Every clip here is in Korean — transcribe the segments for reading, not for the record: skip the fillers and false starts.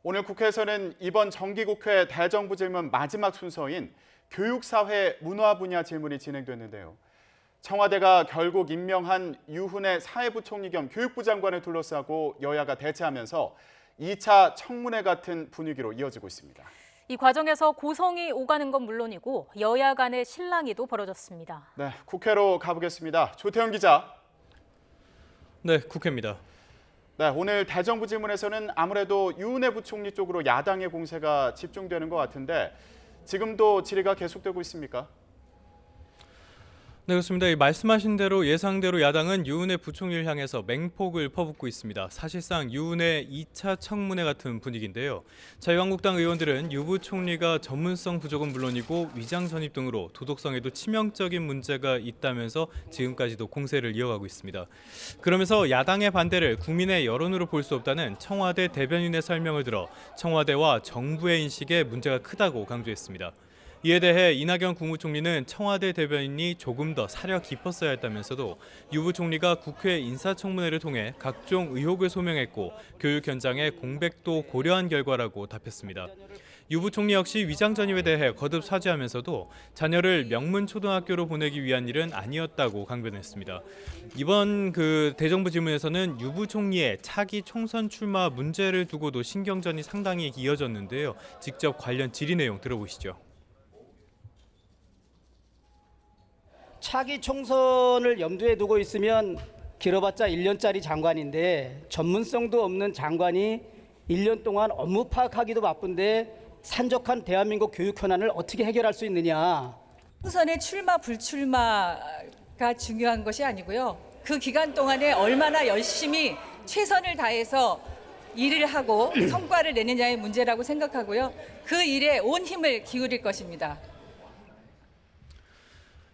오늘 국회에서는 이번 정기국회 대정부 질문 마지막 순서인 교육사회 문화 분야 질문이 진행됐는데요. 청와대가 결국 임명한 유훈의 사회부총리 겸 교육부 장관을 둘러싸고 여야가 대치하면서 2차 청문회 같은 분위기로 이어지고 있습니다. 이 과정에서 고성이 오가는 건 물론이고 여야 간의 실랑이도 벌어졌습니다. 네, 국회로 가보겠습니다. 조태현 기자. 네, 국회입니다. 네, 오늘 대정부 질문에서는 아무래도 유은혜 부총리 쪽으로 야당의 공세가 집중되는 것 같은데 지금도 질의가 계속되고 있습니까? 네, 그렇습니다. 말씀하신 대로 예상대로 야당은 유은혜 부총리를 향해서 맹폭을 퍼붓고 있습니다. 사실상 유은혜 2차 청문회 같은 분위기인데요. 자유한국당 의원들은 유 부총리가 전문성 부족은 물론이고 위장 전입 등으로 도덕성에도 치명적인 문제가 있다면서 지금까지도 공세를 이어가고 있습니다. 그러면서 야당의 반대를 국민의 여론으로 볼 수 없다는 청와대 대변인의 설명을 들어 청와대와 정부의 인식에 문제가 크다고 강조했습니다. 이에 대해 이낙연 국무총리는 청와대 대변인이 조금 더 사려 깊었어야 했다면서도 유 부총리가 국회 인사청문회를 통해 각종 의혹을 소명했고 교육 현장의 공백도 고려한 결과라고 답했습니다. 유 부총리 역시 위장 전입에 대해 거듭 사죄하면서도 자녀를 명문초등학교로 보내기 위한 일은 아니었다고 강변했습니다. 이번 대정부 질문에서는 유 부총리의 차기 총선 출마 문제를 두고도 신경전이 상당히 이어졌는데요. 직접 관련 질의 내용 들어보시죠. 차기 총선을 염두에 두고 있으면 길어봤자 1년짜리 장관인데 전문성도 없는 장관이 1년 동안 업무 파악하기도 바쁜데 산적한 대한민국 교육 현안을 어떻게 해결할 수 있느냐. 총선의 출마 불출마가 중요한 것이 아니고요. 그 기간 동안에 얼마나 열심히 최선을 다해서 일을 하고 성과를 내느냐의 문제라고 생각하고요. 그 일에 온 힘을 기울일 것입니다.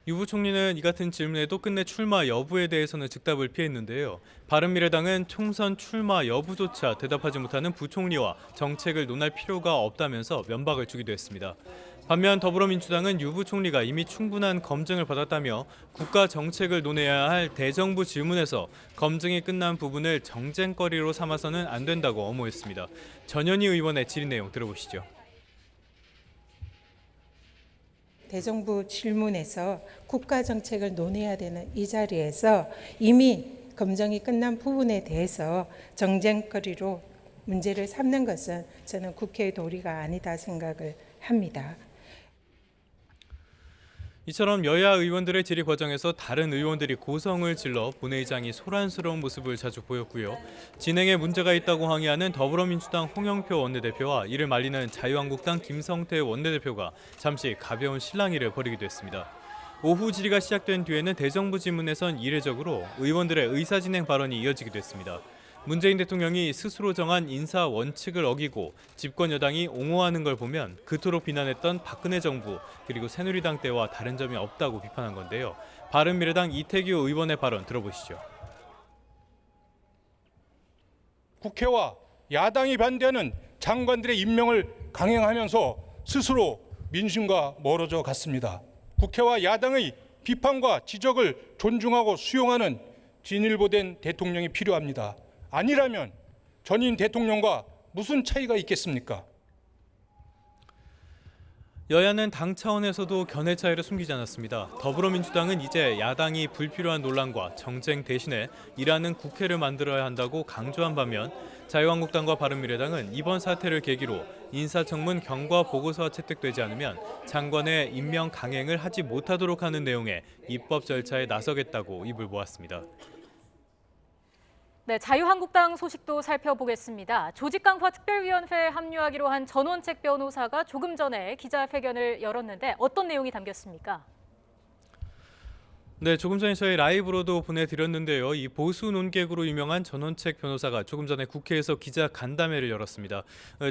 유 부총리는 이 같은 질문에도 끝내 출마 여부에 대해서는 즉답을 피했는데요. 바른미래당은 총선 출마 여부조차 대답하지 못하는 부총리와 정책을 논할 필요가 없다면서 면박을 주기도 했습니다. 반면 더불어민주당은 유 부총리가 이미 충분한 검증을 받았다며 국가 정책을 논해야 할 대정부 질문에서 검증이 끝난 부분을 정쟁거리로 삼아서는 안 된다고 엄호했습니다. 전현희 의원의 질의 내용 들어보시죠. 대정부 질문에서 국가 정책을 논해야 되는 이 자리에서 이미 검증이 끝난 부분에 대해서 정쟁거리로 문제를 삼는 것은 저는 국회의 도리가 아니다 생각을 합니다. 이처럼 여야 의원들의 질의 과정에서 다른 의원들이 고성을 질러 본회의장이 소란스러운 모습을 자주 보였고요. 진행에 문제가 있다고 항의하는 더불어민주당 홍영표 원내대표와 이를 말리는 자유한국당 김성태 원내대표가 잠시 가벼운 실랑이를 벌이기도 했습니다. 오후 질의가 시작된 뒤에는 대정부 질문에선 이례적으로 의원들의 의사진행 발언이 이어지기도 했습니다. 문재인 대통령이 스스로 정한 인사 원칙을 어기고 집권 여당이 옹호하는 걸 보면 그토록 비난했던 박근혜 정부 그리고 새누리당 때와 다른 점이 없다고 비판한 건데요. 바른미래당 이태규 의원의 발언 들어보시죠. 국회와 야당이 반대하는 장관들의 임명을 강행하면서 스스로 민심과 멀어져 갔습니다. 국회와 야당의 비판과 지적을 존중하고 수용하는 진일보된 대통령이 필요합니다. 아니라면 전임 대통령과 무슨 차이가 있겠습니까? 여야는 당 차원에서도 견해 차이를 숨기지 않았습니다. 더불어민주당은 이제 야당이 불필요한 논란과 정쟁 대신에 일하는 국회를 만들어야 한다고 강조한 반면 자유한국당과 바른미래당은 이번 사태를 계기로 인사청문 경과 보고서가 채택되지 않으면 장관의 임명 강행을 하지 못하도록 하는 내용의 입법 절차에 나서겠다고 입을 모았습니다. 네, 자유한국당 소식도 살펴보겠습니다. 조직강화 특별위원회에 합류하기로 한 전원책 변호사가 조금 전에 기자회견을 열었는데 어떤 내용이 담겼습니까? 네, 조금 전에 저희 라이브로도 보내드렸는데요. 이 보수 논객으로 유명한 전원책 변호사가 조금 전에 국회에서 기자 간담회를 열었습니다.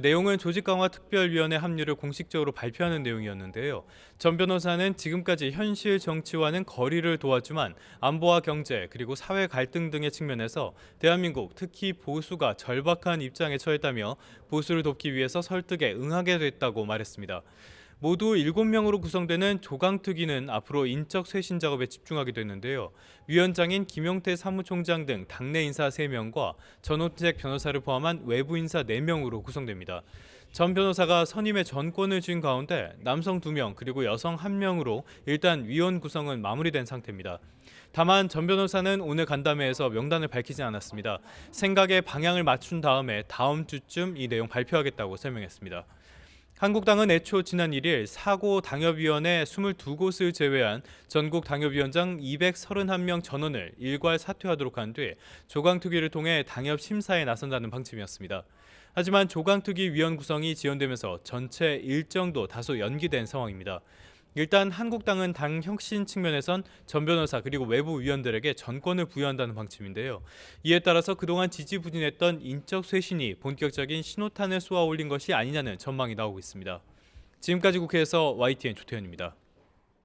내용은 조직강화 특별위원회 합류를 공식적으로 발표하는 내용이었는데요. 전 변호사는 지금까지 현실 정치와는 거리를 두었지만 안보와 경제 그리고 사회 갈등 등의 측면에서 대한민국 특히 보수가 절박한 입장에 처했다며 보수를 돕기 위해서 설득에 응하게 됐다고 말했습니다. 모두 7명으로 구성되는 조강특위는 앞으로 인적 쇄신 작업에 집중하게 됐는데요. 위원장인 김용태 사무총장 등 당내 인사 3명과 전원책 변호사를 포함한 외부 인사 4명으로 구성됩니다. 전 변호사가 선임의 전권을 쥔 가운데 남성 2명 그리고 여성 1명으로 일단 위원 구성은 마무리된 상태입니다. 다만 전 변호사는 오늘 간담회에서 명단을 밝히지 않았습니다. 생각의 방향을 맞춘 다음에 다음 주쯤 이 내용 발표하겠다고 설명했습니다. 한국당은 애초 지난 1일 사고 당협위원회 22곳을 제외한 전국 당협위원장 231명 전원을 일괄 사퇴하도록 한 뒤 조강특위를 통해 당협 심사에 나선다는 방침이었습니다. 하지만 조강특위 위원 구성이 지연되면서 전체 일정도 다소 연기된 상황입니다. 일단 한국당은 당 혁신 측면에선 전 변호사 그리고 외부 위원들에게 전권을 부여한다는 방침인데요. 이에 따라서 그동안 지지부진했던 인적 쇄신이 본격적인 신호탄을 쏘아 올린 것이 아니냐는 전망이 나오고 있습니다. 지금까지 국회에서 YTN 조태현입니다.